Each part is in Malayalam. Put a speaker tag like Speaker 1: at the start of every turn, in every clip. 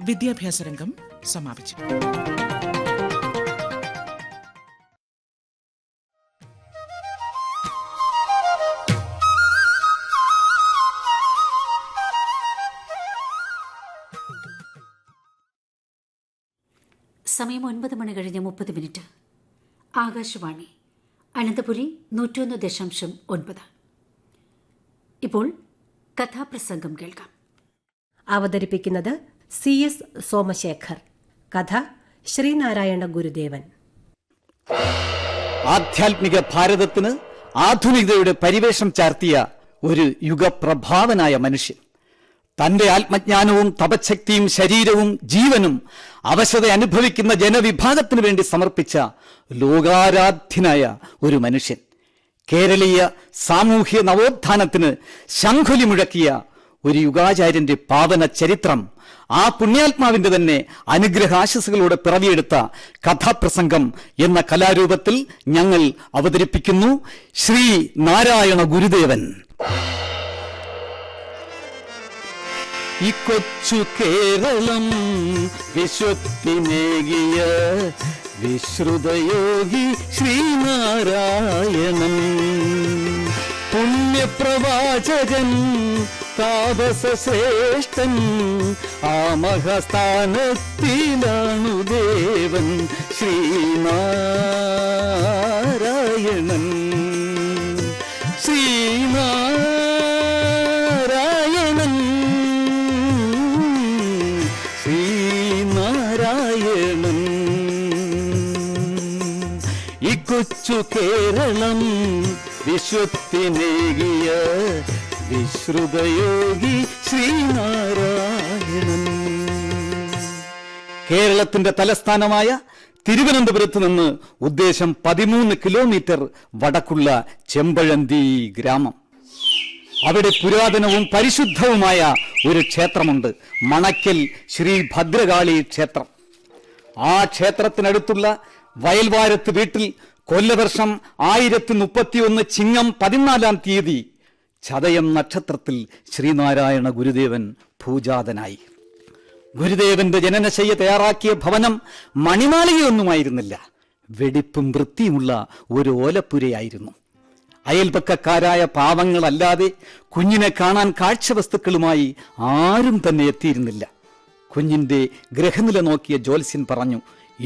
Speaker 1: വിദ്യാഭ്യാസ രംഗം സമാപിച്ചു.
Speaker 2: സമയം 9:30 ആകാശവാണി അനന്തപുരി 101.9. ഇപ്പോൾ കഥാപ്രസംഗം കേൾക്കാം.
Speaker 3: അവതരിപ്പിക്കുന്നത് CS സോമശേഖർ. കഥ ശ്രീനാരായണ ഗുരുദേവൻ.
Speaker 4: ആധ്യാത്മിക ഭാരതത്തിന് ആധുനികതയുടെ പരിവേഷം ചാർത്തിയ ഒരു യുഗപ്രഭാവനായ മനുഷ്യൻ. തന്റെ ആത്മജ്ഞാനവും തപശക്തിയും ശരീരവും ജീവനും അവശത അനുഭവിക്കുന്ന ജനവിഭാഗത്തിനു വേണ്ടി സമർപ്പിച്ച ലോകാരാധ്യനായ ഒരു മനുഷ്യൻ. കേരളീയ സാമൂഹ്യ നവോത്ഥാനത്തിന് ശംഖുലി മുഴക്കിയ ഒരു യുഗാചാര്യന്റെ പാവന ചരിത്രം ആ പുണ്യാത്മാവിന്റെ തന്നെ അനുഗ്രഹാശസ്സുകളോടെ പിറവിയെടുത്ത കഥാപ്രസംഗം എന്ന കലാരൂപത്തിൽ ഞങ്ങൾ അവതരിപ്പിക്കുന്നു ശ്രീ നാരായണ ഗുരുദേവൻ. ഈ കൊച്ചു കേരളം വിശ്വത്തിനേകിയ വിശ്രുതയോഗി ശ്രീനാരായണൻ, പുണ്യപ്രവാചകൻ താപസശ്രേഷ്ഠൻ, ആ മഹാസ്ഥാനത്തിലാണു ദേവൻ ശ്രീനാരായണൻ. ശ്രീനാരായണൻ, ശ്രീനാരായണൻ. ഈ കൊച്ചു കേരളം വിശ്വത്തിനേകിയ വിശ്രുതയോഗി ശ്രീനാരായണൻ. കേരളത്തിന്റെ തലസ്ഥാനമായ തിരുവനന്തപുരത്ത് നിന്ന് ഉദ്ദേശം 13 കിലോമീറ്റർ വടക്കുള്ള ചെമ്പഴന്തി ഗ്രാമം. അവിടെ പുരാതനവും പരിശുദ്ധവുമായ ഒരു ക്ഷേത്രമുണ്ട്, മണക്കൽ ശ്രീ ഭദ്രകാളി ക്ഷേത്രം. ആ ക്ഷേത്രത്തിനടുത്തുള്ള വയൽവാരത്ത് വീട്ടിൽ കൊല്ലവർഷം 1031 ചിങ്ങം 14-ാം തീയതി ചതയം നക്ഷത്രത്തിൽ ശ്രീനാരായണ ഗുരുദേവൻ ഭൂജാതനായി. ഗുരുദേവന്റെ ജനനശയ്യ തയ്യാറാക്കിയ ഭവനം മണിമാളികയൊന്നുമായിരുന്നില്ല, വെടിപ്പും വൃത്തിയുമുള്ള ഒരു ഓലപ്പുരയായിരുന്നു. അയൽപക്കക്കാരായ പാവങ്ങളല്ലാതെ കുഞ്ഞിനെ കാണാൻ കാഴ്ചവസ്തുക്കളുമായി ആരും തന്നെ എത്തിയിരുന്നില്ല. കുഞ്ഞിന്റെ ഗ്രഹനില നോക്കിയ ജ്യോത്സ്യൻ പറഞ്ഞു,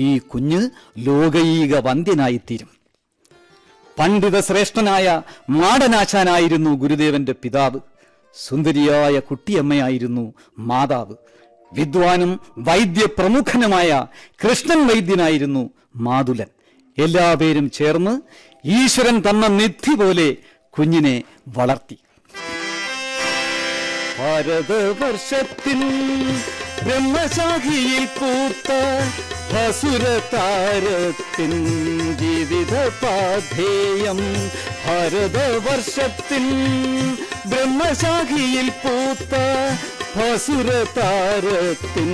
Speaker 4: ഈ കുഞ്ഞ് ലോകൈക വന്ദ്യനായിത്തീരും. പണ്ഡിത ശ്രേഷ്ഠനായ മാടനാശാനായിരുന്നു ഗുരുദേവന്റെ പിതാവ്. സുന്ദരിയായ കുട്ടിയമ്മയായിരുന്നു മാതാവ്. വിദ്വാനും വൈദ്യപ്രമുഖനുമായ കൃഷ്ണൻ വൈദ്യനായിരുന്നു മാതുലൻ. എല്ലാവരും ചേർന്ന് ഈശ്വരൻ തന്ന നിധി പോലെ കുഞ്ഞിനെ വളർത്തി. ഭാരതവർഷത്തിൽ ബ്രഹ്മശാഖിയിൽ പൂത്ത ഭസുരതാരത്തിൻ ജീവിത പാധേയം. ഭാരതവർഷത്തിൽ ബ്രഹ്മശാഖിയിൽ പൂത്ത ഭസുരതാരത്തിൻ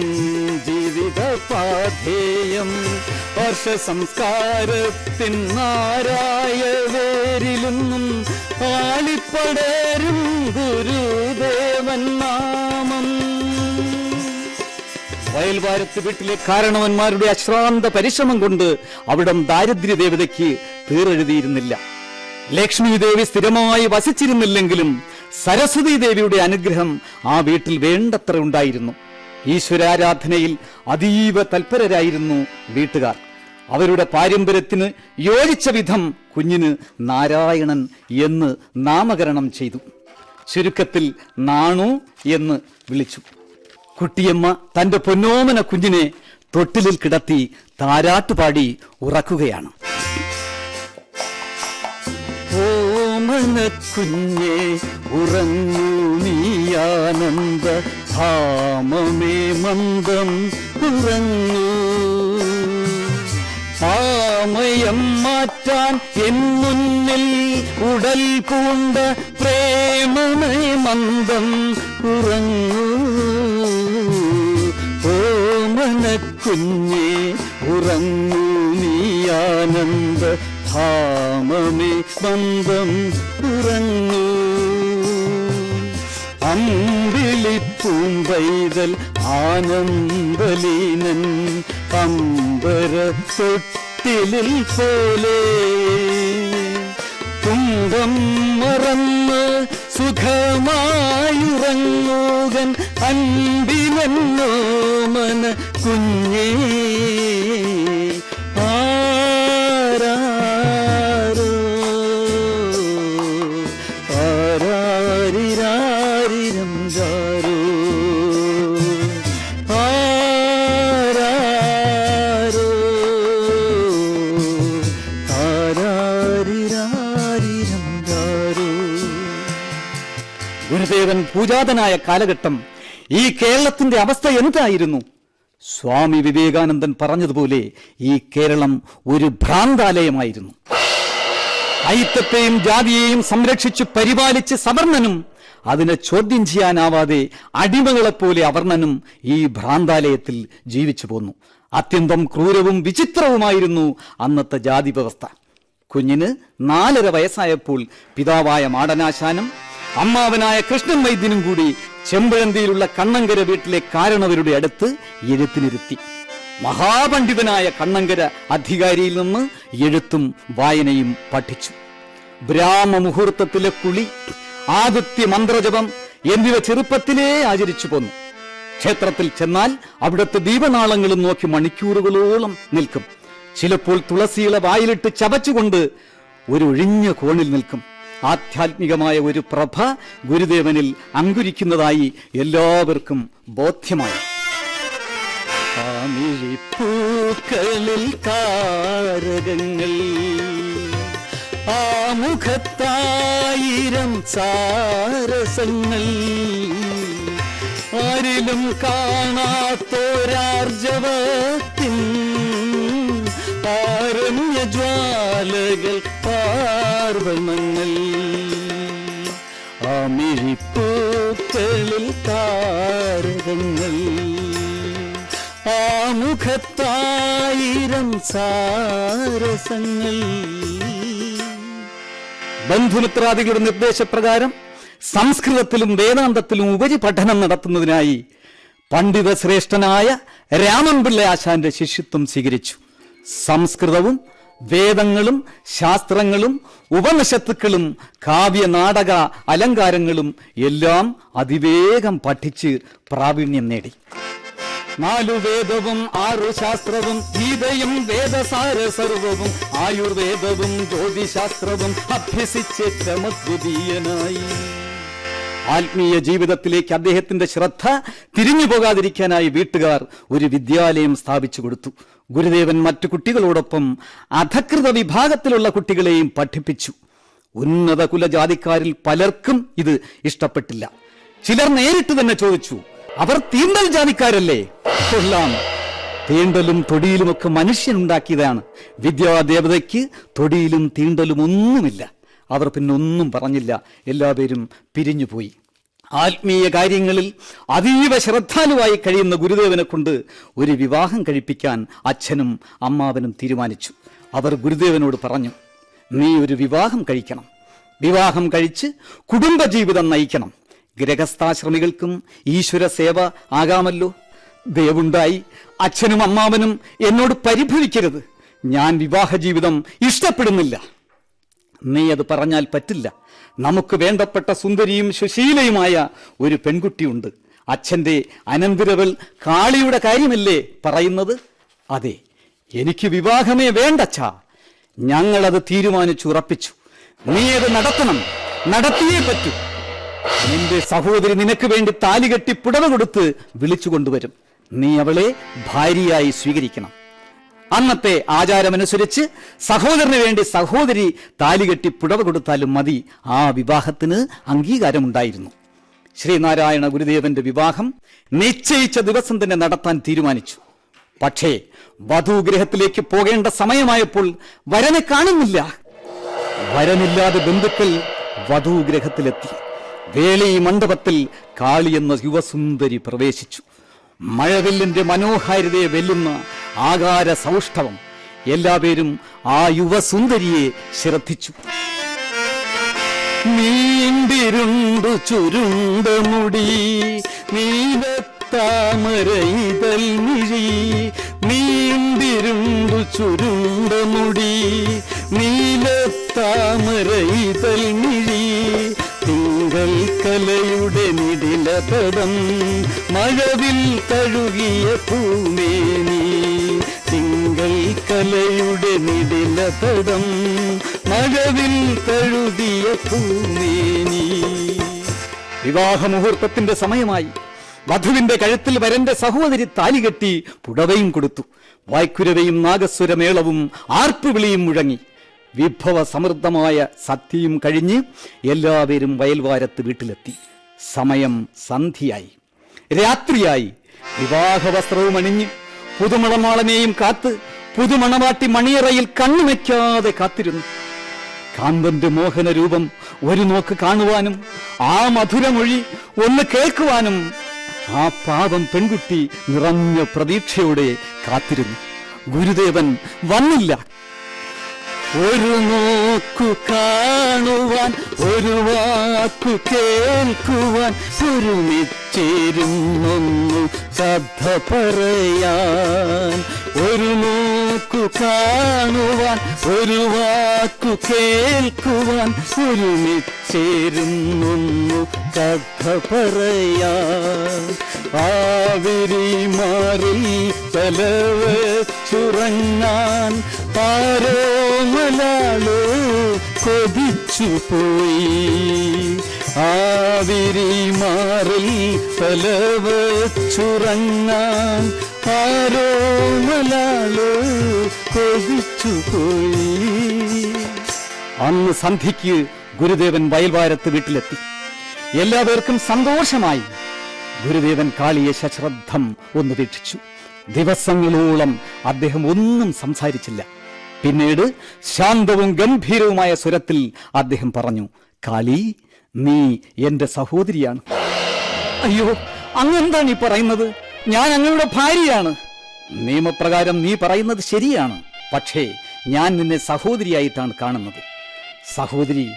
Speaker 4: ജീവിത പാധേയം. വർഷസംസ്കാരത്തിൻ നാരായ വേരിലൊന്നും ആളിപ്പടരും ഗുരുദേവൻ നാമം. വയൽവാരത്ത് വീട്ടിലെ കാരണവന്മാരുടെ അശ്രാന്ത പരിശ്രമം കൊണ്ട് അവിടം ദാരിദ്ര്യദേവതയ്ക്ക് തീരെഴുതിയിരുന്നില്ല. ലക്ഷ്മി ദേവി സ്ഥിരമായി വസിച്ചിരുന്നില്ലെങ്കിലും സരസ്വതി ദേവിയുടെ അനുഗ്രഹം ആ വീട്ടിൽ വേണ്ടത്ര ഉണ്ടായിരുന്നു. ഈശ്വരാരാധനയിൽ അതീവ തൽപരരായിരുന്നു വീട്ടുകാർ. അവരുടെ പാരമ്പര്യത്തിന് യോജിച്ച വിധം കുഞ്ഞിന് നാരായണൻ എന്ന് നാമകരണം ചെയ്തു. ചുരുക്കത്തിൽ നാണു എന്ന് വിളിച്ചു. കുട്ടിയമ്മ തന്റെ പൊന്നോമന കുഞ്ഞിനെ തൊട്ടിലിൽ കിടത്തി താരാട്ടുപാടി ഉറക്കുകയാണ്. ഓമന കുഞ്ഞെ ഉറങ്ങൂ നീയാനന്ദ ധാമമേ മന്ദം ഉറങ്ങൂ. ആമയം മാറ്റാൻ എൻ മുന്നിൽ ഉടൽ പൂണ്ട പ്രേമമേ മന്ദം ഉറങ്ങൂ. ഓമന കുഞ്ഞെ ഉറങ്ങൂ നീയാനന്ദ ധാമമേ മന്ദം ഉറങ്ങൂ. അമ്പിളി അമ്പിളിപ്പൂമ്പൈതൽ ആനന്ദലീനൻ അമ്പര തൊട്ടിലിൽ പോലെ തുമ്പം മറന്ന് സുഖമായുറങ്ങൂകൻ അൻപിലെന്നോ മന കുഞ്ഞേ ആരാരോ ആരാരിരാരിരം ജാരോ ആരാരോ ആരാരിരാരിരം ജാരോ. ഗുരുദേവൻ പൂജാതനായ കാലഘട്ടം ഈ കേരളത്തിന്റെ അവസ്ഥ എന്തായിരുന്നു? സ്വാമി വിവേകാനന്ദൻ പറഞ്ഞതുപോലെ ഈ കേരളം ഒരു ഭ്രാന്താലയമായിരുന്നു. ഐക്യത്തെയും ജാതിയെയും സംരക്ഷിച്ച് പരിപാലിച്ച് സവർണനും അതിനെ ചോദ്യം ചെയ്യാനാവാതെ അടിമകളെപ്പോലെ അവർണനും ഈ ഭ്രാന്താലയത്തിൽ ജീവിച്ചു പോന്നു. അത്യന്തം ക്രൂരവും വിചിത്രവുമായിരുന്നു അന്നത്തെ ജാതി വ്യവസ്ഥ. കുഞ്ഞിന് 4.5 വയസ്സായപ്പോൾ പിതാവായ മാടനാശാനും അമ്മാവനായ കൃഷ്ണൻ വൈദ്യനും കൂടി ചെമ്പഴന്തിയിലുള്ള കണ്ണങ്കര വീട്ടിലെ കാരണവരുടെ അടുത്ത് എഴുത്തിനിരുത്തി. മഹാപണ്ഡിതനായ കണ്ണങ്കര അധികാരിയിൽ നിന്ന് എഴുത്തും വായനയും പഠിച്ചു. ബ്രാഹ്മമുഹൂർത്തത്തിലെ കുളി, ആദിത്യ മന്ത്രജപം എന്നിവ ചെറുപ്പത്തിലേ ആചരിച്ചു പോന്നു. ക്ഷേത്രത്തിൽ ചെന്നാൽ അവിടുത്തെ ദീപനാളങ്ങളും നോക്കി മണിക്കൂറുകളോളം നിൽക്കും. ചിലപ്പോൾ തുളസിയില വായിലിട്ട് ചവച്ചുകൊണ്ട് ഒരു ഒഴിഞ്ഞ കോണിൽ നിൽക്കും. ആധ്യാത്മികമായ ഒരു പ്രഭ ഗുരുദേവനിൽ അങ്കുരിക്കുന്നതായി എല്ലാവർക്കും ബോധ്യമായി. പൂക്കളിൽ താരകങ്ങൾ, ആമുഖത്തായിരം സാരസങ്ങൾ, ആരിലും കാണാത്തോരാർജവത്തിൻ ആരണ്യജ്വാലകൾ പാർവണങ്ങൾ. ആമിഴിപ്പൂക്കളിൽ താരകങ്ങൾ, ആമുഖത്തായിരം സാരസങ്ങൾ. ബന്ധുമിത്രാദികളുടെ നിർദ്ദേശപ്രകാരം സംസ്കൃതത്തിലും വേദാന്തത്തിലും ഉപരിപഠനം നടത്തുന്നതിനായി പണ്ഡിത ശ്രേഷ്ഠനായ രാമൻപിള്ള ആശാന്റെ ശിഷ്യത്വം സ്വീകരിച്ചു. സംസ്കൃതവും വേദങ്ങളും ശാസ്ത്രങ്ങളും ഉപനിഷത്തുക്കളും കാവ്യ നാടക അലങ്കാരങ്ങളും എല്ലാം അതിവേഗം പഠിച്ച് പ്രാവീണ്യം നേടി. 4 വേദവും 6 ശാസ്ത്രവും ഗീതയും വേദസാര സർവവും ആയുർവേദവും ജ്യോതിശാസ്ത്രവും അഭ്യസിച്ച് ക്രമദ്വിതീയനായി. ആത്മീയ ജീവിതത്തിലേക്ക് അദ്ദേഹത്തിന്റെ ശ്രദ്ധ തിരിഞ്ഞു പോകാതിരിക്കാനായി വീട്ടുകാർ ഒരു വിദ്യാലയം സ്ഥാപിച്ചു കൊടുത്തു. ഗുരുദേവൻ മറ്റു കുട്ടികളോടൊപ്പം അധകൃത വിഭാഗത്തിലുള്ള കുട്ടികളെയും പഠിപ്പിച്ചു. ഉന്നത കുലജാതിക്കാരിൽ പലർക്കും ഇത് ഇഷ്ടപ്പെട്ടില്ല. ചിലർ നേരിട്ട് തന്നെ ചോദിച്ചു, അവർ തീണ്ടൽ ജാതിക്കാരല്ലേ? കൊള്ളാം, തീണ്ടലും തൊടിയിലുമൊക്കെ മനുഷ്യനുണ്ടാക്കിയതാണ്. വിദ്യാദേവതയ്ക്ക് തൊടിയിലും തീണ്ടലും ഒന്നുമില്ല. അവർ പിന്നൊന്നും പറഞ്ഞില്ല. എല്ലാവരും പിരിഞ്ഞുപോയി. ആത്മീയ കാര്യങ്ങളിൽ അതീവ ശ്രദ്ധാലുവായി കഴിയുന്ന ഗുരുദേവനെ കൊണ്ട് ഒരു വിവാഹം കഴിപ്പിക്കാൻ അച്ഛനും അമ്മാവനും തീരുമാനിച്ചു. അവർ ഗുരുദേവനോട് പറഞ്ഞു, നീ ഒരു വിവാഹം കഴിക്കണം. വിവാഹം കഴിച്ച് കുടുംബജീവിതം നയിക്കണം. ഗൃഹസ്ഥാശ്രമികൾക്കും ഈശ്വര സേവ ആകാമല്ലോ. ദയവുണ്ടായി അച്ഛനും അമ്മാവനും എന്നോട് പരിഭവിക്കരുത്. ഞാൻ വിവാഹ ജീവിതം ഇഷ്ടപ്പെടുന്നില്ല. നീ അത് പറഞ്ഞാൽ പറ്റില്ല. നമുക്ക് വേണ്ടപ്പെട്ട സുന്ദരിയും സുശീലയുമായ ഒരു പെൺകുട്ടിയുണ്ട്. അച്ഛന്റെ അനന്തരവൾ കാളിയുടെ കാര്യമല്ലേ പറയുന്നത്? അതെ, എനിക്ക് വിവാഹമേ വേണ്ടച്ഛാ. ഞങ്ങളത് തീരുമാനിച്ചുറപ്പിച്ചു. നീ അത് നടത്തണം, നടത്തിയേ പറ്റൂ. നിന്റെ സഹോദരി നിനക്ക് വേണ്ടി താലികെട്ടി പുടവ കൊടുത്ത് വിളിച്ചു കൊണ്ടുവരും. നീ അവളെ ഭാര്യയായി സ്വീകരിക്കണം. അന്നത്തെ ആചാരമനുസരിച്ച് സഹോദരന് വേണ്ടി സഹോദരി താലികെട്ടി പുടവ കൊടുത്താലും മതി. ആ വിവാഹത്തിന് അംഗീകാരമുണ്ടായിരുന്നു. ശ്രീനാരായണ ഗുരുദേവന്റെ വിവാഹം നിശ്ചയിച്ച ദിവസം തന്നെ നടത്താൻ തീരുമാനിച്ചു. പക്ഷേ വധൂഗൃഹത്തിലേക്ക് പോകേണ്ട സമയമായപ്പോൾ വരനെ കാണുന്നില്ല. വരനില്ലാതെ ബന്ധുക്കൾ വധൂഗൃഹത്തിലെത്തി. വേളി മണ്ഡപത്തിൽ കാളി എന്ന യുവസുന്ദരി പ്രവേശിച്ചു. മഴവില്ലിന്റെ മനോഹാരിതയെ വെല്ലുന്ന ആകാര സൗഷ്ഠവം. എല്ലാവരും ആ യുവസുന്ദരിയെ ശ്രദ്ധിച്ചു. നീണ്ടിരുണ്ടു ചുരുണ്ട മുടി, നീലത്താമര ഇതൽ മിഴി നീണ്ടിരുണ്ടു ചുരുണ്ട മുടി നീലത്താമര ഇതൽ മിഴി തിങ്കൾ കലയുടെ നിടിലതടം മഴവിൽ തഴുകിയ പൂമേനി തിങ്കൾ കലയുടെ നിടിലതടം മഴവിൽ തഴുകിയ പൂമേനി. വിവാഹ മുഹൂർത്തത്തിന്റെ സമയമായി. വധുവിന്റെ കഴുത്തിൽ വരന്റെ സഹോദരി താലികെട്ടി പുടവയും കൊടുത്തു. വായ്ക്കുരവയും നാഗസ്വരമേളവും ആർപ്പുവിളിയും മുഴങ്ങി. വിഭവ സമൃദ്ധമായ സദ്യയും കഴിഞ്ഞ് എല്ലാവരും വയൽവാരത്ത് വീട്ടിലെത്തി. സമയം സന്ധ്യയായി, രാത്രിയായി. വിവാഹ വസ്ത്രവും അണിഞ്ഞ് പുതുമണമാളനെയും കാത്ത് പുതുമണവാട്ടി മണിയറയിൽ കണ്ണുവയ്ക്കാതെ കാത്തിരുന്നു. കാന്തന്റെ മോഹന രൂപം ഒരു നോക്ക് കാണുവാനും ആ മധുരമൊഴി ഒന്ന് കേൾക്കുവാനും ആ പാവം പെൺകുട്ടി നിറഞ്ഞ പ്രതീക്ഷയോടെ കാത്തിരുന്നു. ഗുരുദേവൻ വന്നില്ല. ഒരു നോക്കു കാണുവാൻ, ഒരു വാക്കു കേൾക്കുവാൻ, ഒരുമിച്ചിരുന്നൊന്നു കഥ പറയാൻ. ഒരു നോക്കു കാണുവാൻ, ഒരു വാക്കു കേൾക്കുവാൻ, ഒരുമിച്ചിരുന്നൊന്നു കഥ പറയാൻ. ആവിരി മാറി തലവച്ചുറങ്ങാൻ ആരോ മലാളോ കൊതിച്ചുപോയി. ആവിരി മാറി തലവച്ചുറങ്ങാൻ ആരോ മലാളോ കൊതിച്ചുപോയി. അന്ന് സന്ധ്യയ്ക്ക് ഗുരുദേവൻ വയൽവാരത്ത് വീട്ടിലെത്തി. എല്ലാവർക്കും സന്തോഷമായി. ഗുരുദേവൻ കാളിയെ സശ്രദ്ധം ഒന്ന് വീക്ഷിച്ചു. ദിവസങ്ങളോളം അദ്ദേഹം ഒന്നും സംസാരിച്ചില്ല. പിന്നീട് ശാന്തവും ഗംഭീരവുമായ സ്വരത്തിൽ അദ്ദേഹം പറഞ്ഞു, കാളി, നീ എന്റെ സഹോദരിയാണ്. അയ്യോ, അങ്ങെന്താണ് ഈ പറയുന്നത്? ഞാൻ അങ്ങയുടെ ഭാര്യയാണ്. നിയമപ്രകാരം നീ പറയുന്നത് ശരിയാണ്. പക്ഷേ ഞാൻ നിന്നെ സഹോദരിയായിട്ടാണ് കാണുന്നത്. സഹോദരി,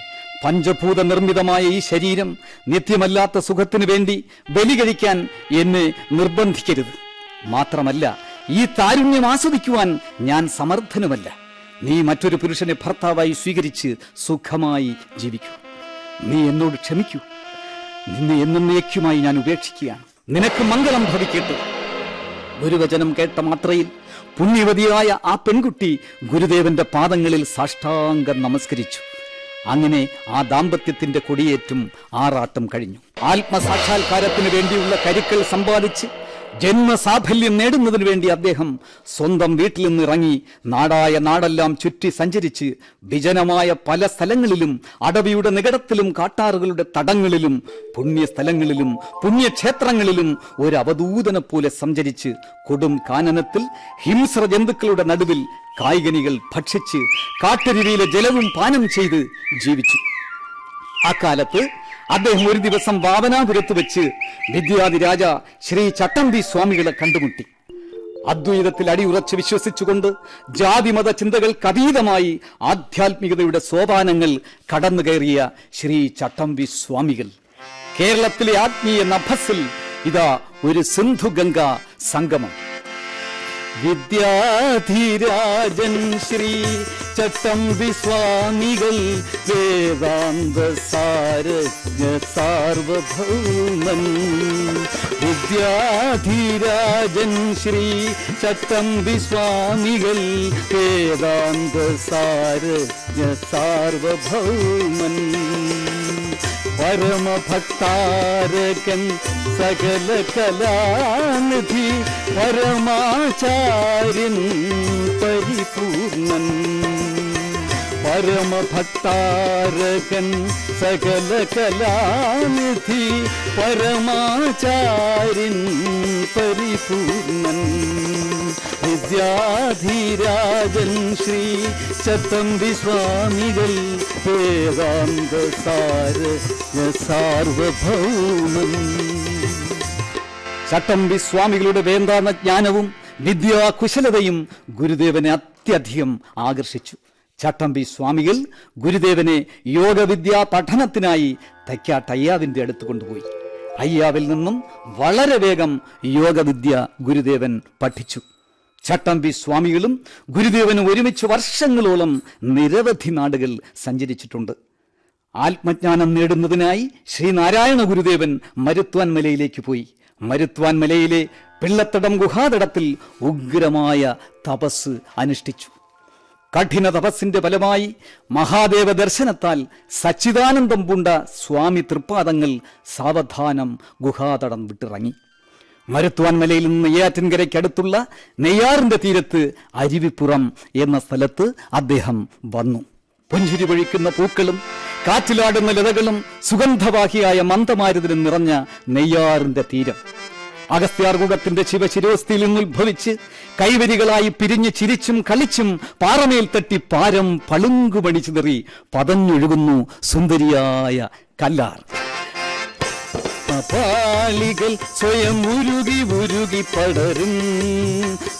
Speaker 4: പഞ്ചഭൂത നിർമ്മിതമായ ഈ ശരീരം നിത്യമല്ലാത്ത സുഖത്തിനു വേണ്ടി ബലി കഴിക്കാൻ എന്നെ നിർബന്ധിക്കരുത്. മാത്രമല്ല, ഈ താരുണ്യം ആസ്വദിക്കുവാൻ ഞാൻ സമർത്ഥനുമല്ല. നീ മറ്റൊരു പുരുഷനെ ഭർത്താവായി സ്വീകരിച്ച് സുഖമായി ജീവിക്കൂ. നീ എന്നോട് ക്ഷമിക്കൂ. നിന്നെ എന്നേക്കുമായി ഞാൻ ഉപേക്ഷിക്കുകയാണ്. നിനക്ക് മംഗളം ഭവിക്കട്ടെ. ഗുരുവചനം കേട്ട മാത്രയിൽ പുണ്യവതിയായ ആ പെൺകുട്ടി ഗുരുദേവന്റെ പാദങ്ങളിൽ സാഷ്ടാംഗം നമസ്കരിച്ചു. അങ്ങനെ ആ ദാമ്പത്യത്തിന്റെ കൊടിയേറ്റും ആറാട്ടും കഴിഞ്ഞു. ആത്മസാക്ഷാത്കാരത്തിന് വേണ്ടിയുള്ള കരുക്കൾ സമ്പാദിച്ച് ജന്മസാഫല്യം നേടുന്നതിനു വേണ്ടി അദ്ദേഹം സ്വന്തം വീട്ടിൽ നിന്ന് ഇറങ്ങി നാടായ നാടെല്ലാം ചുറ്റി സഞ്ചരിച്ച് വിജനമായ പല സ്ഥലങ്ങളിലും അടവിയുടെ നികടത്തിലും കാട്ടാറുകളുടെ തടങ്ങളിലും പുണ്യസ്ഥലങ്ങളിലും പുണ്യക്ഷേത്രങ്ങളിലും ഒരു അവധൂതനെ പോലെ സഞ്ചരിച്ച് കൊടും കാനനത്തിൽ ഹിംസ്ര ജന്തുക്കളുടെ നടുവിൽ കായ്കനികൾ ഭക്ഷിച്ച് കാട്ടരുവിയിലെ ജലവും പാനം ചെയ്ത് ജീവിച്ചു. അക്കാലത്ത് അദ്ദേഹം ഒരു ദിവസം വാവനാപുരത്ത് വെച്ച് വിദ്യാധിരാജ ശ്രീ ചട്ടമ്പി സ്വാമികളെ കണ്ടുമുട്ടി. അദ്വൈതത്തിൽ അടിയുറച്ച് വിശ്വസിച്ചുകൊണ്ട് ജാതിമത ചിന്തകൾക്കതീതമായി ആധ്യാത്മികതയുടെ സോപാനങ്ങൾ കടന്നു കയറിയ ശ്രീ ചട്ടമ്പി സ്വാമികൾ കേരളത്തിലെ ആത്മീയ നഭസിൽ ഇതാ ഒരു സിന്ധുഗംഗ സംഗമം. വിദ്യാധിരാജൻ ശ്രീ ചട്ടമ്പി സ്വാമികൾ വേദാന്ത സാരജ്ഞ സാർവഭൗമൻ. വിദ്യാധിരാജൻ ശ്രീ ചട്ടമ്പി സ്വാമികൾ വേദാന്ത സാരജ്ഞ സാർവഭൗമൻ. പരമഭക്താരകൻ സകല കലാനിധി പരമാചാര്യൻ പരിപൂർണൻ. പരമഭക്താരകൻ സകല കലാനിധി പരമാചാര്യൻ പരിപൂർണൻ. വിദ്യാധിരാജൻ ശ്രീ ചട്ടമ്പി സ്വാമികൾ വേദാന്ത സാർവഭൗമൻ. ചട്ടമ്പി സ്വാമികളുടെ വേദാന്ത ജ്ഞാനവും വിദ്യാകുശലതയും ഗുരുദേവനെ അത്യധികം ആകർഷിച്ചു. ചട്ടമ്പി സ്വാമികൾ ഗുരുദേവനെ യോഗവിദ്യാ പഠനത്തിനായി തൈക്കാട്ടയ്യാവിന്റെ അടുത്ത് കൊണ്ടുപോയി. അയ്യാവിൽ നിന്നും വളരെ വേഗം യോഗവിദ്യ ഗുരുദേവൻ പഠിച്ചു. ചട്ടമ്പി സ്വാമികളും ഗുരുദേവനും ഒരുമിച്ച് വർഷങ്ങളോളം നിരവധി നാടുകൾ സഞ്ചരിച്ചിട്ടുണ്ട്. ആത്മജ്ഞാനം നേടുന്നതിനായി ശ്രീനാരായണ ഗുരുദേവൻ മരുത്വാൻ മലയിലേക്ക് പോയി. മരുത്വാൻ മലയിലെ പിള്ളത്തടം ഗുഹാതടത്തിൽ ഉഗ്രമായ തപസ് അനുഷ്ഠിച്ചു. കഠിന തപസ്സിന്റെ ഫലമായി മഹാദേവ ദർശനത്താൽ സച്ചിദാനന്ദം പൂണ്ട സ്വാമി തൃപ്പാദങ്ങൾ സാവധാനം ഗുഹാതടം വിട്ടിറങ്ങി. മരുത്വാൻ മലയിൽ നിന്ന് നെയ്യാറ്റിൻകരയ്ക്കടുത്തുള്ള നെയ്യാറിന്റെ തീരത്ത് അരുവിപ്പുറം എന്ന സ്ഥലത്ത് അദ്ദേഹം വന്നു. പുഞ്ചിരി പൊഴിക്കുന്ന പൂക്കളും കാറ്റിലാടുന്ന ലതകളും സുഗന്ധവാഹിയായ മന്ദമാരുതനും നിറഞ്ഞ നെയ്യാറിന്റെ തീരം. അഗസ്ത്യാർകൂടത്തിന്റെ ശിവശിരോസ്ഥിയിൽ നിന്നുദ്ഭവിച്ച് കൈവരികളായി പിരിഞ്ഞ് ചിരിച്ചും കളിച്ചും പാറമേൽ തട്ടി പാരം പളുങ്കുപണി ചിതറി പതഞ്ഞൊഴുകുന്നു സുന്ദരിയായ കല്ലാർ. പാളികൾ സ്വയം ഉരുകി ഉരുകി പടരും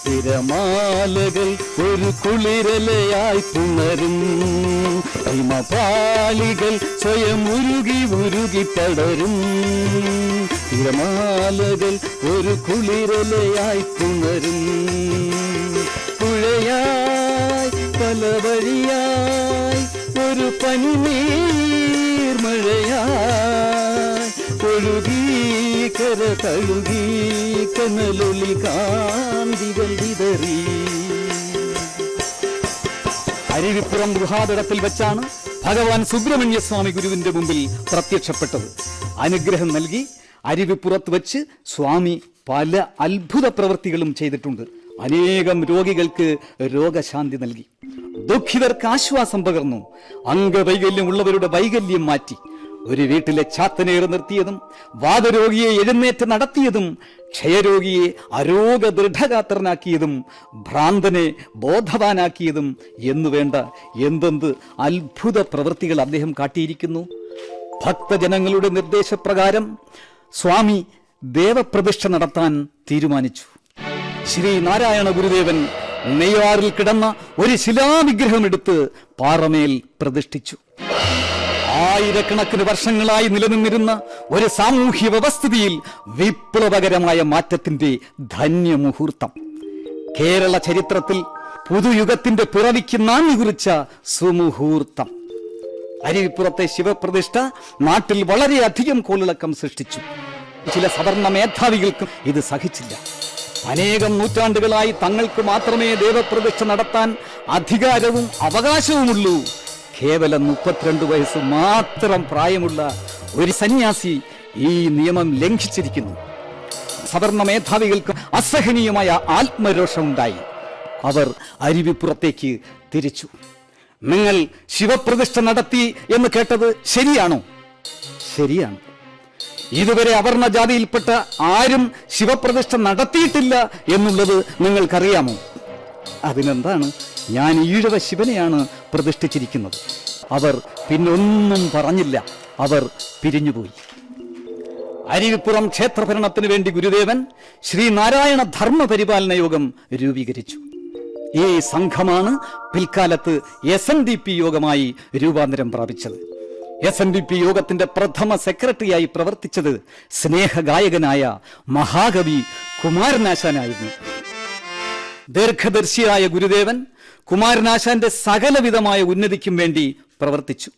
Speaker 4: തിരമാലകൾ ഒരു കുളിരലയായി പുണരും. ഹിമപാളികൾ സ്വയം ഉരുകി ഉരുകി പടരും തിരമാലകൾ ഒരു കുളിരലയായി പുണരും. പുഴയായി പല വഴിയായി ഒരു പനിനീർ മഴയായി ഒഴുകി കര തഴുകി കനലൊളി കാന്തികൾ വിതറി. അരുവിപ്പുറം ഗുഹാതടത്തിൽ വെച്ചാണ് ഭഗവാൻ സുബ്രഹ്മണ്യസ്വാമി ഗുരുവിന്റെ മുമ്പിൽ പ്രത്യക്ഷപ്പെട്ടത്. അനുഗ്രഹം നൽകി അരുവിപ്പുറത്ത് വെച്ച് സ്വാമി പല അത്ഭുത പ്രവൃത്തികളും ചെയ്തിട്ടുണ്ട്. അനേകം രോഗികൾക്ക് രോഗശാന്തി നൽകി, ദുഃഖിതർക്ക് ആശ്വാസം പകർന്നു, അംഗവൈകല്യമുള്ളവരുടെ വൈകല്യം മാറ്റി. ഒരു വീട്ടിലെ ചാത്തനേറ് നിർത്തിയതും വാതരോഗിയെ എഴുന്നേറ്റ് നടത്തിയതും ക്ഷയരോഗിയെ അരോഗ ദൃഢഗാത്രനാക്കിയതും ഭ്രാന്തനെ ബോധവാനാക്കിയതും എന്നുവേണ്ട എന്തെന്ത് അത്ഭുത പ്രവൃത്തികൾ അദ്ദേഹം കാട്ടിയിരിക്കുന്നു. ഭക്തജനങ്ങളുടെ നിർദ്ദേശപ്രകാരം സ്വാമി ദേവപ്രതിഷ്ഠ നടത്താൻ തീരുമാനിച്ചു. ശ്രീനാരായണ ഗുരുദേവൻ നെയ്യാറിൽ കിടന്ന ഒരു ശിലാവിഗ്രഹം എടുത്ത് പാറമേൽ പ്രതിഷ്ഠിച്ചു. ആയിരക്കണക്കിന് വർഷങ്ങളായി നിലനിന്നിരുന്ന ഒരു സാമൂഹ്യ വ്യവസ്ഥിതിയിൽ വിപ്ലവകരമായ മാറ്റത്തിന്റെ ധന്യമുഹൂർത്തം. കേരള ചരിത്രത്തിൽ പുതുയുഗത്തിന്റെ പിറവിക്ക് നാന്ദി കുറിച്ച സുമുഹൂർത്തം. അരുവിപ്പുറത്തെ ശിവപ്രതിഷ്ഠ നാട്ടിൽ വളരെയധികം കോളിളക്കം സൃഷ്ടിച്ചു. ചില സവർണ മേധാവികൾക്കും ഇത് സഹിച്ചില്ല. അനേകം നൂറ്റാണ്ടുകളായി തങ്ങൾക്ക് മാത്രമേ ദേവപ്രതിഷ്ഠ നടത്താൻ അധികാരവും അവകാശവുമുള്ളൂ. കേവലം 32 വയസ്സ് മാത്രം പ്രായമുള്ള ഒരു സന്യാസി ഈ നിയമം ലംഘിച്ചിരിക്കുന്നു. സവർണ മേധാവികൾക്ക് അസഹനീയമായ ആത്മരോഷമുണ്ടായി. അവർ അരുവിപ്പുറത്തേക്ക് തിരിച്ചു. നിങ്ങൾ ശിവപ്രതിഷ്ഠ നടത്തി എന്ന് കേട്ടത് ശരിയാണോ? ശരിയാണ്. ഇതുവരെ അവർണ ജാതിയിൽപ്പെട്ട ആരും ശിവപ്രതിഷ്ഠ നടത്തിയിട്ടില്ല എന്നുള്ളത് നിങ്ങൾക്കറിയാമോ? അതിനെന്താണ്, ഞാൻ ഈഴവ ശിവനെയാണ് പ്രതിഷ്ഠിച്ചിരിക്കുന്നത്. അവർ പിന്നൊന്നും പറഞ്ഞില്ല. അവർ പിരിഞ്ഞുപോയി. അരുവിപ്പുറം ക്ഷേത്രഭരണത്തിന് വേണ്ടി ഗുരുദേവൻ ശ്രീനാരായണ ധർമ്മ പരിപാലന യോഗം രൂപീകരിച്ചു. ഈ സംഘമാണ് പിൽക്കാലത്ത് SNDP യോഗമായി രൂപാന്തരം പ്രാപിച്ചത്. SNDP യോഗത്തിന്റെ പ്രഥമ സെക്രട്ടറിയായി പ്രവർത്തിച്ചത് സ്നേഹഗായകനായ മഹാകവി കുമാരനാശാനായിരുന്നു. ദീർഘദർശിയായ ഗുരുദേവൻ കുമാരനാശാന്റെ സകലവിധമായ ഉന്നതിക്കും വേണ്ടി പ്രവർത്തിച്ചു.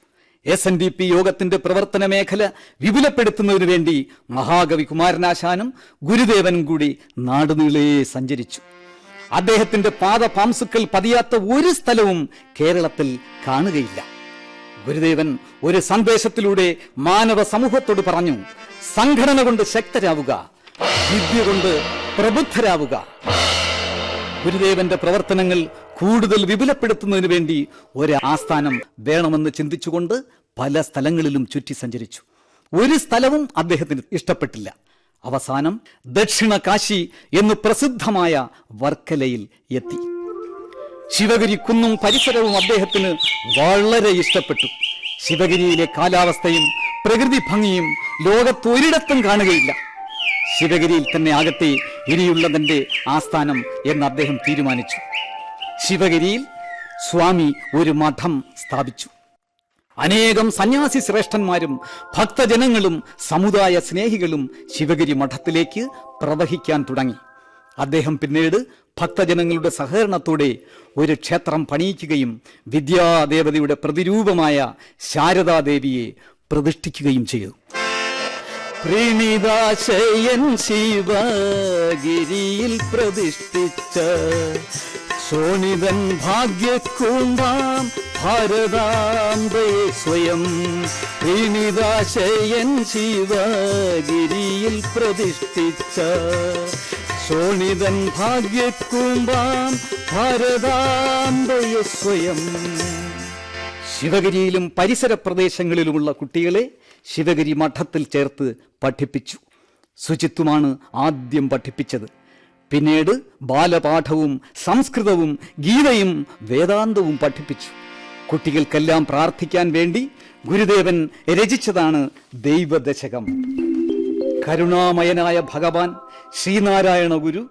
Speaker 4: SNDP യോഗത്തിന്റെ പ്രവർത്തന മേഖല വിപുലപ്പെടുത്തുന്നതിനു വേണ്ടി മഹാകവി കുമാരനാശാനും ഗുരുദേവനും കൂടി നാടുനീളെ സഞ്ചരിച്ചു. അദ്ദേഹത്തിന്റെ പാദപാംസുക്കൾ പതിയാത്ത ഒരു സ്ഥലവും കേരളത്തിൽ കാണുകയില്ല. ഗുരുദേവൻ ഒരു സന്ദേശത്തിലൂടെ മാനവ സമൂഹത്തോട് പറഞ്ഞു, സംഘടന കൊണ്ട് ശക്തരാവുക, വിദ്യ കൊണ്ട് പ്രബുദ്ധരാവുക. ഗുരുദേവന്റെ പ്രവർത്തനങ്ങൾ കൂടുതൽ വിപുലപ്പെടുത്തുന്നതിന് വേണ്ടി ഒരു ആസ്ഥാനം വേണമെന്ന് ചിന്തിച്ചുകൊണ്ട് പല സ്ഥലങ്ങളിലും ചുറ്റി സഞ്ചരിച്ചു. ഒരു സ്ഥലവും അദ്ദേഹത്തിന് ഇഷ്ടപ്പെട്ടില്ല. അവസാനം ദക്ഷിണ കാശി എന്ന് പ്രസിദ്ധമായ വർക്കലയിൽ എത്തി. ശിവഗിരി കുന്നും പരിസരവും അദ്ദേഹത്തിന് വളരെ ഇഷ്ടപ്പെട്ടു. ശിവഗിരിയിലെ കാലാവസ്ഥയും പ്രകൃതി ഭംഗിയും ലോകത്തൊരിടത്തും കാണുകയില്ല. ശിവഗിരിയിൽ തന്നെ ആകട്ടെ ഇനിയുള്ളതിന്റെ ആസ്ഥാനം എന്ന് അദ്ദേഹം തീരുമാനിച്ചു. ശിവഗിരിയിൽ സ്വാമി ഒരു മഠം സ്ഥാപിച്ചു.
Speaker 5: അനേകം സന്യാസി ശ്രേഷ്ഠന്മാരും ഭക്തജനങ്ങളും സമുദായ സ്നേഹികളും ശിവഗിരി മഠത്തിലേക്ക് പ്രവഹിക്കാൻ തുടങ്ങി. അദ്ദേഹം പിന്നീട് ഭക്തജനങ്ങളുടെ സഹകരണത്തോടെ ഒരു ക്ഷേത്രം പണിയിക്കുകയും വിദ്യാദേവതയുടെ പ്രതിരൂപമായ ശാരദാദേവിയെ പ്രതിഷ്ഠിക്കുകയും ചെയ്തു.
Speaker 4: പ്രീണിതാശയൻ ശിവഗിരിയിൽ പ്രതിഷ്ഠിച്ച ശോണിതൻ ഭാഗ്യക്കൂമ്പാം ഭാരതാംബയെ സ്വയം. പ്രീണിതാശയൻ ശിവഗിരിയിൽ പ്രതിഷ്ഠിച്ച ശോണിതൻ ഭാഗ്യക്കൂമ്പാം ഭാരതാംബയെ സ്വയം.
Speaker 5: ശിവഗിരിയിലും പരിസര പ്രദേശങ്ങളിലുമുള്ള കുട്ടികളെ ശിവഗിരി മഠത്തിൽ ചേർത്ത് പഠിപ്പിച്ചു. ശുചിത്വമാണ് ആദ്യം പഠിപ്പിച്ചത്. പിന്നീട് ബാലപാഠവും സംസ്കൃതവും ഗീതയും വേദാന്തവും പഠിപ്പിച്ചു. കുട്ടികൾക്കെല്ലാം പ്രാർത്ഥിക്കാൻ വേണ്ടി ഗുരുദേവൻ രചിച്ചതാണ് ദൈവദശകം. കരുണാമയനായ ഭഗവാൻ ശ്രീനാരായണ ഗുരു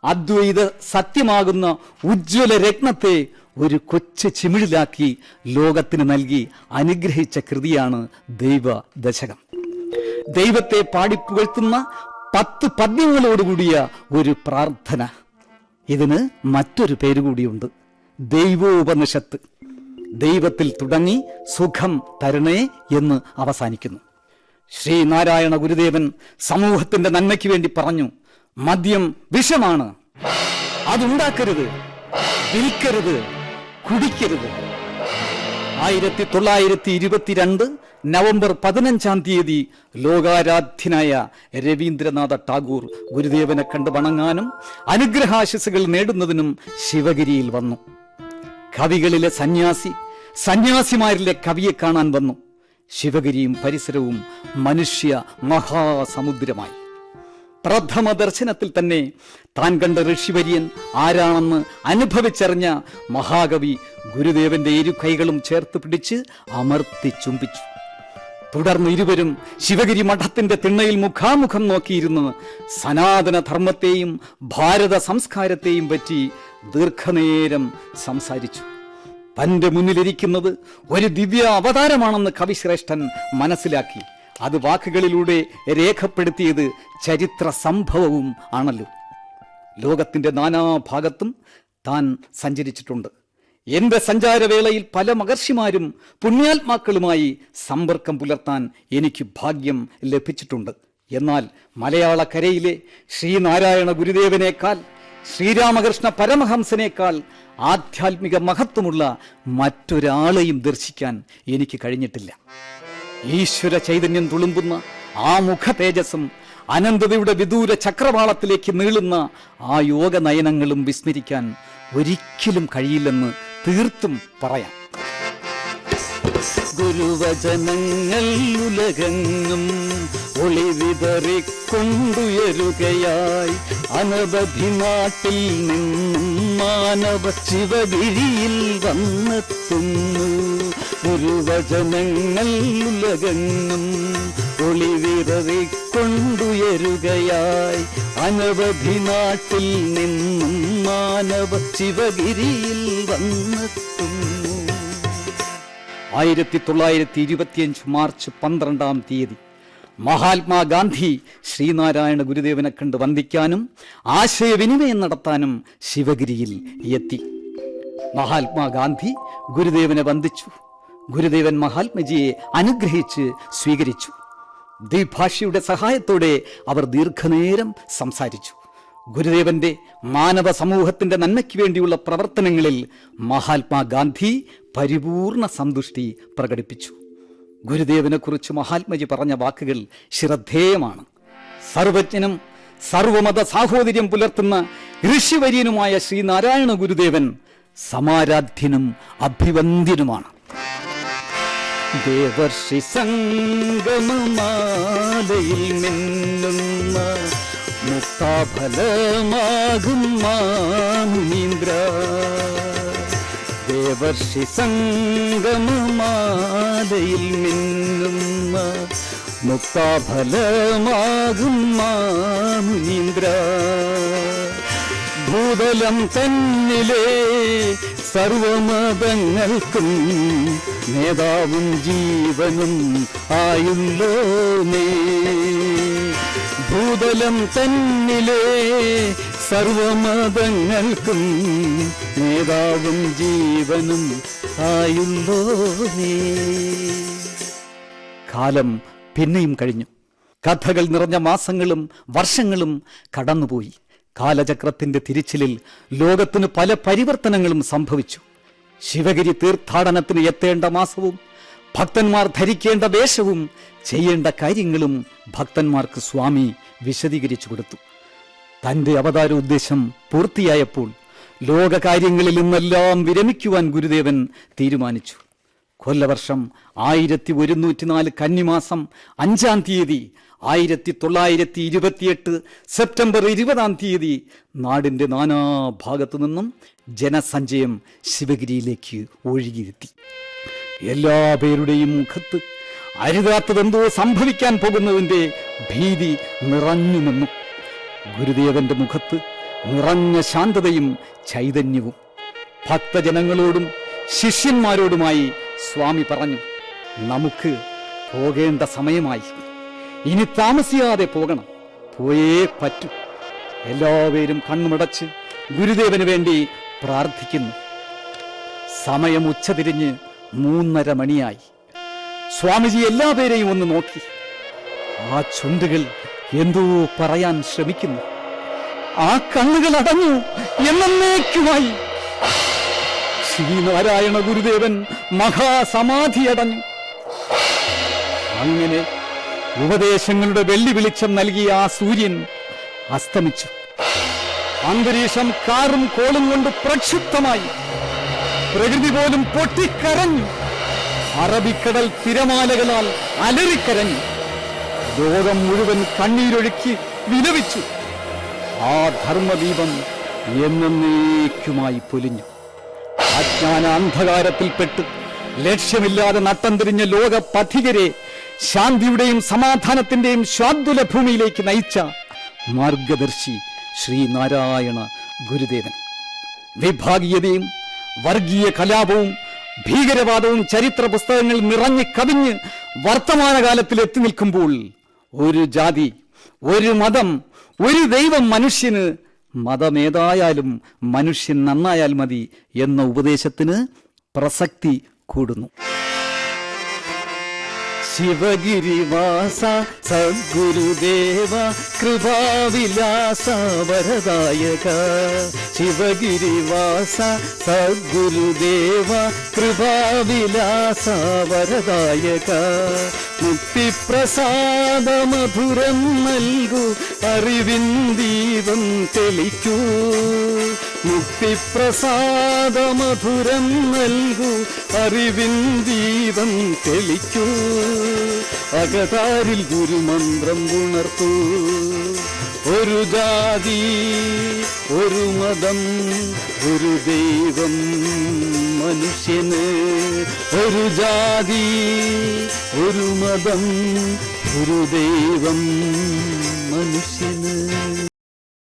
Speaker 5: അദ്വൈത സത്യമാകുന്ന ഉജ്ജ്വല രത്നത്തെ ഒരു കൊച്ചു ചിമിഴിലാക്കി ലോകത്തിന് നൽകി അനുഗ്രഹിച്ച കൃതിയാണ് ദൈവദശകം. ദൈവത്തെ പാടിപ്പുകഴ്ത്തുന്ന 10 പദ്യങ്ങളോടുകൂടിയ ഒരു പ്രാർത്ഥന. ഇതിന് മറ്റൊരു പേരുകൂടിയുണ്ട്, ദൈവോപനിഷത്ത്. ദൈവത്തിൽ തുടങ്ങി സുഖം തരണേ എന്ന് അവസാനിക്കുന്നു. ശ്രീനാരായണ ഗുരുദേവൻ സമൂഹത്തിന്റെ നന്മയ്ക്ക് വേണ്ടി പറഞ്ഞു, മദ്യം വിഷമാണ്, അതുണ്ടാക്കരുത്, വിൽക്കരുത്, കുടിക്കരുത്. 1922 നവംബർ 15 ലോകാരാധ്യനായ രവീന്ദ്രനാഥ ടാഗോർ ഗുരുദേവനെ കണ്ട് വണങ്ങാനും അനുഗ്രഹാശിസുകൾ നേടുന്നതിനും ശിവഗിരിയിൽ വന്നു. കവികളിലെ സന്യാസിമാരിലെ കവിയെ കാണാൻ വന്നു. ശിവഗിരിയും പരിസരവും മനുഷ്യ മഹാസമുദ്രമായി. പ്രഥമ ദർശനത്തിൽ തന്നെ താൻ കണ്ട ഋഷിവര്യൻ ആരാണെന്ന് അനുഭവിച്ചറിഞ്ഞ മഹാകവി ഗുരുദേവന്റെ ഇരു കൈകളും ചേർത്ത് പിടിച്ച് അമർത്തി ചുംബിച്ചു. തുടർന്ന് ഇരുവരും ശിവഗിരി മഠത്തിന്റെ തിണ്ണയിൽ മുഖാമുഖം നോക്കിയിരുന്ന് സനാതന ധർമ്മത്തെയും ഭാരത സംസ്കാരത്തെയും പറ്റി ദീർഘനേരം സംസാരിച്ചു. തന്റെ മുന്നിലിരിക്കുന്നത് ഒരു ദിവ്യ അവതാരമാണെന്ന് കവിശ്രേഷ്ഠൻ മനസ്സിലാക്കി. അത് വാക്കുകളിലൂടെ രേഖപ്പെടുത്തിയത് ചരിത്ര സംഭവവും ആണല്ലോ. ലോകത്തിന്റെ നാനാഭാഗത്തും താൻ സഞ്ചരിച്ചിട്ടുണ്ട്. എന്റെ സഞ്ചാരവേളയിൽ പല മഹർഷിമാരും പുണ്യാത്മാക്കളുമായി സമ്പർക്കം പുലർത്താൻ എനിക്ക് ഭാഗ്യം ലഭിച്ചിട്ടുണ്ട്. എന്നാൽ മലയാളക്കരയിലെ ശ്രീനാരായണ ഗുരുദേവനേക്കാൾ, ശ്രീരാമകൃഷ്ണ പരമഹംസനേക്കാൾ ആധ്യാത്മിക മഹത്വമുള്ള മറ്റൊരാളെയും ദർശിക്കാൻ എനിക്ക് കഴിഞ്ഞിട്ടില്ല. ഈശ്വര ചൈതന്യം തുളുമ്പുന്ന ആ മുഖ തേജസ്സും അനന്തതയുടെ വിദൂര ചക്രവാളത്തിലേക്ക് നീളുന്ന ആ യോഗ നയനങ്ങളും വിസ്മരിക്കാൻ ഒരിക്കലും കഴിയില്ലെന്ന് തീർത്തും പറയാം.
Speaker 4: ഗുരുവചനങ്ങൾ ഉലകങ്ങും ഒളിവിതറിക്കൊണ്ടുയരുകയായി അനവധി നാട്ടിൽ നിന്നും മാനവ ശിവഗിരിയിൽ വന്നെത്തുന്നു. ഗുരുവചനങ്ങൾ ഉലകങ്ങും ഒളിവിതറിക്കൊണ്ടുയരുകയായി അനവധി നാട്ടിൽ നിന്നും മാനവ ശിവഗിരിയിൽ വന്നെത്തുന്നു.
Speaker 5: 1925 മാർച്ച് 12 മഹാത്മാഗാന്ധി ശ്രീനാരായണ ഗുരുദേവനെ കണ്ട് വന്ദിക്കാനും ആശയവിനിമയം നടത്താനും ശിവഗിരിയിൽ എത്തി. മഹാത്മാഗാന്ധി ഗുരുദേവനെ വന്ദിച്ചു. ഗുരുദേവൻ മഹാത്മജിയെ അനുഗ്രഹിച്ച് സ്വീകരിച്ചു. ദ്വിഭാഷയുടെ സഹായത്തോടെ അവർ ദീർഘനേരം സംസാരിച്ചു. ഗുരുദേവന്റെ മാനവ സമൂഹത്തിന്റെ നന്മയ്ക്ക് വേണ്ടിയുള്ള പ്രവർത്തനങ്ങളിൽ മഹാത്മാഗാന്ധി പരിപൂർണ സന്തുഷ്ടി പ്രകടിപ്പിച്ചു. ഗുരുദേവനെ കുറിച്ച് മഹാത്മജി പറഞ്ഞ വാക്കുകൾ ശ്രദ്ധേയമാണ്. സർവജ്ഞനും സർവമത സാഹോദര്യം പുലർത്തുന്ന ഋഷിവര്യനുമായ ശ്രീനാരായണ ഗുരുദേവൻ സമാരാധ്യനും അഭിവന്ദ്യനുമാണ്.
Speaker 4: ദേവർഷി സംഗമമാലയിൽ മിന്നുന്ന മുക്താഫലമാകും മാമുനീന്ദ്ര. ദേവർഷി സംഗമമാലയിൽ മിന്നുന്ന മുക്താഫലമാകും മാമുനീന്ദ്ര.
Speaker 5: ഭൂതലം തന്നിലെ സർവമതങ്ങൾക്കും നേതാവും ജീവനും ആയുള്ളോ നീ. ഭൂതലം തന്നിലെ സർവമതങ്ങൾക്കും നേതാവും ജീവനും ആയുള്ളോ നീ. കാലം പിന്നെയും കഴിഞ്ഞു. കഥകൾ നിറഞ്ഞ മാസങ്ങളും വർഷങ്ങളും കടന്നുപോയി. കാലചക്രത്തിന്റെ തിരിച്ചിലിൽ ലോകത്തിന് പല പരിവർത്തനങ്ങളും സംഭവിച്ചു. ശിവഗിരി തീർത്ഥാടനത്തിന് എത്തേണ്ട മാസവും ഭക്തന്മാർ ധരിക്കേണ്ട വേഷവും ചെയ്യേണ്ട കാര്യങ്ങളും ഭക്തന്മാർക്ക് സ്വാമി വിശദീകരിച്ചു കൊടുത്തു. തന്റെ അവതാരോദ്ദേശം പൂർത്തിയായപ്പോൾ ലോകകാര്യങ്ങളിൽ നിന്നെല്ലാം വിരമിക്കുവാൻ ഗുരുദേവൻ തീരുമാനിച്ചു. കൊല്ലവർഷം 1104 കന്നിമാസം 5-ാം തീയതി 1928 സെപ്റ്റംബർ 20-ാം തീയതി നാടിന്റെ നാനാഭാഗത്തു നിന്നും ജനസഞ്ചയം ശിവഗിരിയിലേക്ക് ഒഴുകിയെത്തി. എല്ലാ പേരുടെയും മുഖത്ത് അരുതാത്തതെന്തോ സംഭവിക്കാൻ പോകുന്നതിന്റെ ഭീതി നിറഞ്ഞു നിന്നു. ഗുരുദേവന്റെ മുഖത്ത് നിറഞ്ഞ ശാന്തതയും ചൈതന്യവും. ഭക്തജനങ്ങളോടും ശിഷ്യന്മാരോടുമായി സ്വാമി പറഞ്ഞു, നമുക്ക് പോകേണ്ട സമയമായി. ഇനി താമസിയാതെ പോകണം. പോയേ പറ്റൂ. എല്ലാവരും കണ്ണുമടച്ച് ഗുരുദേവന് വേണ്ടി പ്രാർത്ഥിക്കുന്നു. സമയം ഉച്ചതിരിഞ്ഞ് 3:30 മണിയായി. സ്വാമിജി എല്ലാവരെയും ഒന്ന് നോക്കി. ആ ചുണ്ടുകൾ എന്തോ പറയാൻ ശ്രമിക്കുന്നു. ആ കണ്ണുകൾ അടഞ്ഞു എന്നേക്കുമായി. ശ്രീനാരായണ ഗുരുദേവൻ മഹാസമാധിയടഞ്ഞു. അങ്ങനെ ഉപദേശങ്ങളുടെ വെള്ളി വെളിച്ചം നൽകിയ ആ സൂര്യൻ അസ്തമിച്ചു. അന്തരീക്ഷം കാറും കോളും കൊണ്ട് പ്രക്ഷുബ്ധമായി. പ്രകൃതി പോലും പൊട്ടിക്കരഞ്ഞു. അറബിക്കടൽ തിരമാലകളാൽ അലറിക്കരഞ്ഞു. ലോകം മുഴുവൻ കണ്ണീരൊഴുക്കി വിലപിച്ചു. ആ ധർമ്മദീപം എന്നേക്കുമായി പൊലിഞ്ഞു. അജ്ഞാന അന്ധകാരത്തിൽപ്പെട്ട് ലക്ഷ്യമില്ലാതെ നട്ടം തിരിഞ്ഞ ലോക പഥികരെ ശാന്തിയുടെയും സമാധാനത്തിന്റെയും ശാദ്വല ഭൂമിയിലേക്ക് നയിച്ച മാർഗദർശി ശ്രീനാരായണ ഗുരുദേവൻ. വിഭാഗീയതയും വർഗീയ കലാപവും ഭീകരവാദവും ചരിത്ര പുസ്തകങ്ങൾ നിറഞ്ഞു കവിഞ്ഞ് വർത്തമാനകാലത്തിൽ എത്തി നിൽക്കുമ്പോൾ ഒരു ജാതി, ഒരു മതം, ഒരു ദൈവം മനുഷ്യന് മതമേതായാലും മനുഷ്യൻ നന്നായാൽ മതി എന്ന ഉപദേശത്തിന് പ്രസക്തി കൂടുന്നു. ശിവഗിരിവാസ സദ്ഗുരുദേവ കൃപാവിലാസ വരദായക. ശിവഗിരിവാസ സദ്ഗുരുദേവ കൃപാവിലാസ വരദായക. മുക്തിപ്രസാദ മധുരം നൽകൂ, അറിവിൻ ദീപം തെളിക്കൂ. മുക്തിപ്രസാദ മധുരം നൽകൂ, അറിവിൻ ദീപം തെളിക്കൂ. അകതാരിൽ ഗുരുമന്ത്രം ഉണർത്തൂ. ഒരു ജാതി, ഒരു മതം, ഒരു ദൈവം മനുഷ്യന്. ഒരു ജാതി, ഒരു മതം, ഒരു ദൈവം മനുഷ്യന്.